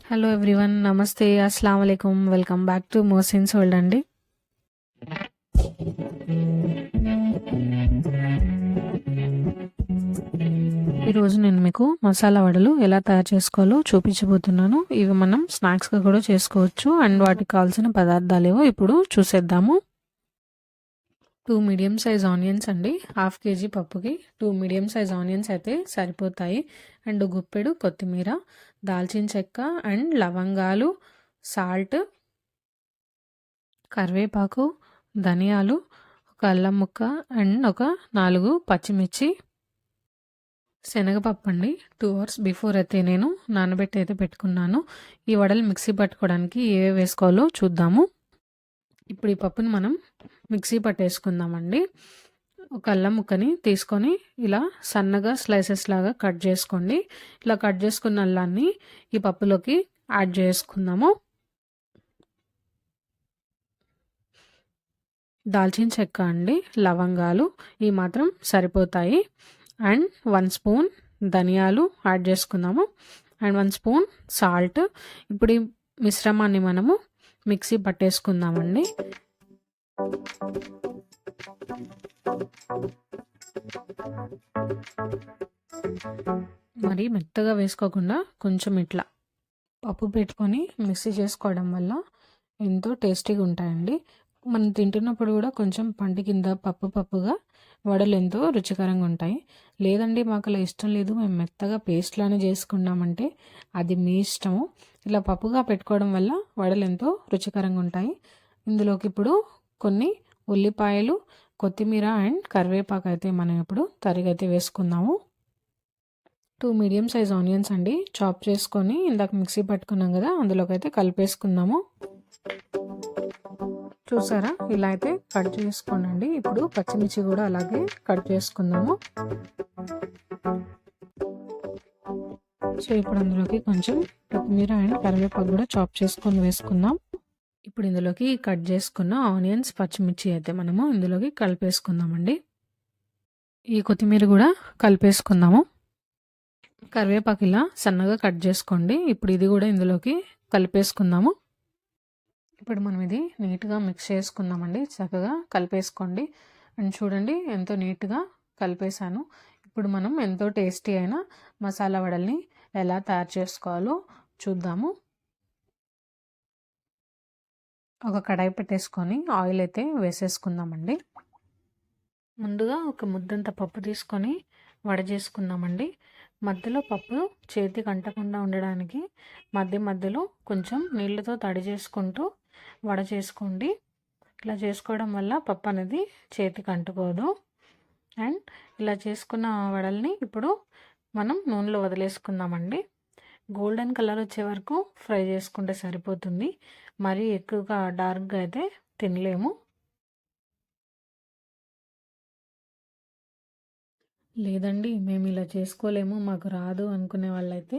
Hello everyone, నమస్తే, అస్సలం వాలేకుమ్. Welcome back to మోసిన్స్ world అండి. ఈరోజు నేను మీకు మసాలా వడలు ఎలా తయారు చేసుకోవాలో చూపించబోతున్నాను. ఇవి మనం స్నాక్స్గా కూడా చేసుకోవచ్చు. అండ్ వాటికి కావాల్సిన పదార్థాలు ఏవో ఇప్పుడు చూసేద్దాము. 2 మీడియం సైజ్ ఆనియన్స్ అండి. 1/2 kg పప్పుకి 2 మీడియం సైజ్ ఆనియన్స్ అయితే సరిపోతాయి. అండ్ గుప్పెడు కొత్తిమీర, దాల్చిన చెక్క అండ్ లవంగాలు, సాల్ట్, కరివేపాకు, ధనియాలు, ఒక అల్లం ముక్క అండ్ ఒక 4 పచ్చిమిర్చి, శనగపప్పు అండి. 2 hours బిఫోర్ అయితే నేను నానబెట్టి అయితే పెట్టుకున్నాను. ఈ వడలు మిక్సీ పట్టుకోవడానికి ఏవే వేసుకోవాలో చూద్దాము. ఇప్పుడు ఈ పప్పుని మనం మిక్సీ పట్టేసుకుందామండి. ఒక అల్లం ముక్కని తీసుకొని ఇలా సన్నగా స్లైసెస్ లాగా కట్ చేసుకోండి. ఇలా కట్ చేసుకున్న అల్లాన్ని ఈ పప్పులోకి యాడ్ చేసుకుందాము. దాల్చిన చెక్క అండి, లవంగాలు ఈ మాత్రం సరిపోతాయి. అండ్ 1 స్పూన్ ధనియాలు యాడ్ చేసుకుందాము. And 1 spoon salt. ఇప్పుడు ఈ మిశ్రమాన్ని మనము మిక్సీ పట్టేసుకుందామండి. మరి మెత్తగా వేసుకోకుండా కొంచెం ఇట్లా పప్పు పెట్టుకొని మిక్సీ చేసుకోవడం వల్ల ఎంతో టేస్టీగా ఉంటాయండి. మనం తింటున్నప్పుడు కూడా కొంచెం పంట కింద పప్పుగా వడలు ఎంతో రుచికరంగా ఉంటాయి. లేదండి మాకు అలా ఇష్టం లేదు, మేము మెత్తగా పేస్ట్లానే చేసుకున్నామంటే అది మీ ఇష్టము. ఇలా పప్పుగా పెట్టుకోవడం వల్ల వడలు ఎంతో రుచికరంగా ఉంటాయి. ఇందులోకి ఇప్పుడు కొన్ని ఉల్లిపాయలు, కొత్తిమీర అండ్ కరివేపాకు అయితే మనం ఇప్పుడు తరిగైతే వేసుకుందాము. 2 మీడియం సైజ్ ఆనియన్స్ అండి, చాప్ చేసుకొని ఇందాక మిక్సీ పట్టుకున్నాం కదా, అందులోకి అయితే కలిపేసుకుందాము. చూసారా, ఇలా అయితే కట్ చేసుకోండి. ఇప్పుడు పచ్చిమిర్చి కూడా అలాగే కట్ చేసుకుందాము. సో ఇప్పుడు అందులోకి కొంచెం కొత్తిమీర అండ్ కరివేపాకు కూడా చాప్ చేసుకొని వేసుకుందాం. ఇప్పుడు ఇందులోకి కట్ చేసుకున్న ఆనియన్స్, పచ్చిమిర్చి అయితే మనము ఇందులోకి కలిపేసుకుందామండి. ఈ కొత్తిమీర కూడా కలిపేసుకుందాము. కరివేపాకు ఇలా సన్నగా కట్ చేసుకోండి. ఇప్పుడు ఇది కూడా ఇందులోకి కలిపేసుకుందాము. ఇప్పుడు మనం ఇది నీట్గా మిక్స్ చేసుకుందామండి. చక్కగా కలిపేసుకోండి. అండ్ చూడండి ఎంతో నీట్గా కలిపేసాను. ఇప్పుడు మనం ఎంతో టేస్టీ అయిన మసాలా వడల్ని ఎలా తయారు చేసుకోవాలో చూద్దాము. ఒక కడాయి పెట్టేసుకొని ఆయిల్ అయితే వేసేసుకుందామండి. ముందుగా ఒక ముద్దంత పప్పు తీసుకొని వడ చేసుకుందామండి. మధ్యలో పప్పు చేతికి అంటకుండా ఉండడానికి మధ్యలో కొంచెం నీళ్ళతో తడి చేసుకుంటూ వడ చేసుకోండి. ఇలా చేసుకోవడం వల్ల పప్పు అనేది చేతికి అంటుకోదు. అండ్ ఇలా చేసుకున్న వడల్ని ఇప్పుడు మనం నూనెలో వదిలేసుకుందామండి. గోల్డెన్ కలర్ వచ్చే వరకు ఫ్రై చేసుకుంటే సరిపోతుంది. మరీ ఎక్కువగా డార్క్గా అయితే తినలేము. లేదండి మేము ఇలా చేసుకోలేము, మాకు రాదు అనుకునే వాళ్ళైతే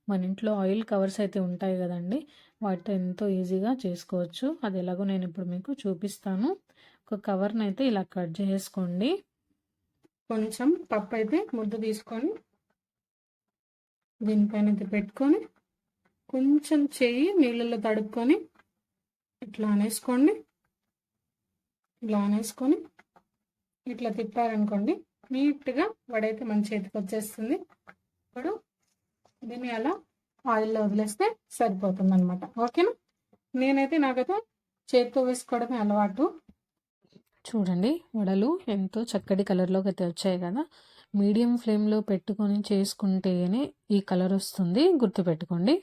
మన ఇంట్లో ఆయిల్ కవర్స్ అయితే ఉంటాయి కదండి, వాటితో ఎంతో ఈజీగా చేసుకోవచ్చు. అది ఎలాగో నేను ఇప్పుడు మీకు చూపిస్తాను. ఒక కవర్ని అయితే ఇలా కట్ చేసుకోండి. కొంచెం పప్పు అయితే ముద్ద తీసుకొని దీనిపైన అయితే పెట్టుకొని కొంచెం చెయ్యి నీళ్ళల్లో తడుపుకొని ఇట్లా అనేసుకోండి. ఇలా అనేసుకొని ఇట్లా తిప్పారనుకోండి, నీట్గా వడైతే మన చేతికి వచ్చేస్తుంది. ఇప్పుడు దీన్ని అలా ఆయిల్లో వదిలేస్తే సరిపోతుంది అనమాట. ఓకేనా, నాకైతే చేతితో వేసుకోవడమే అలవాటు. చూడండి వడలు ఎంతో చక్కటి కలర్లోకి అయితే వచ్చాయి కదా. మీడియం ఫ్లేమ్లో పెట్టుకొని చేసుకుంటేనే ఈ కలర్ వస్తుంది, గుర్తుపెట్టుకోండి.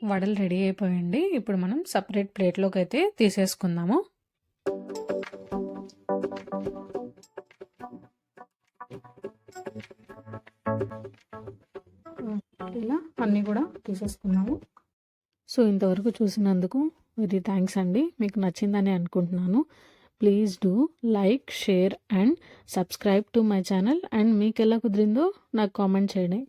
వడలు రెడీ అయిపోయండి. ఇప్పుడు మనం సపరేట్ ప్లేట్లోకి అయితే తీసేసుకుందాము. ఇలా అన్నీ కూడా తీసేసుకున్నాము. సో ఇంతవరకు చూసినందుకు వెరీ థ్యాంక్స్ అండి. మీకు నచ్చిందని అనుకుంటున్నాను. Please do like, share and subscribe to my channel. And మీకు ఎలా కుదిరిందో నాకు కామెంట్ చేయండి.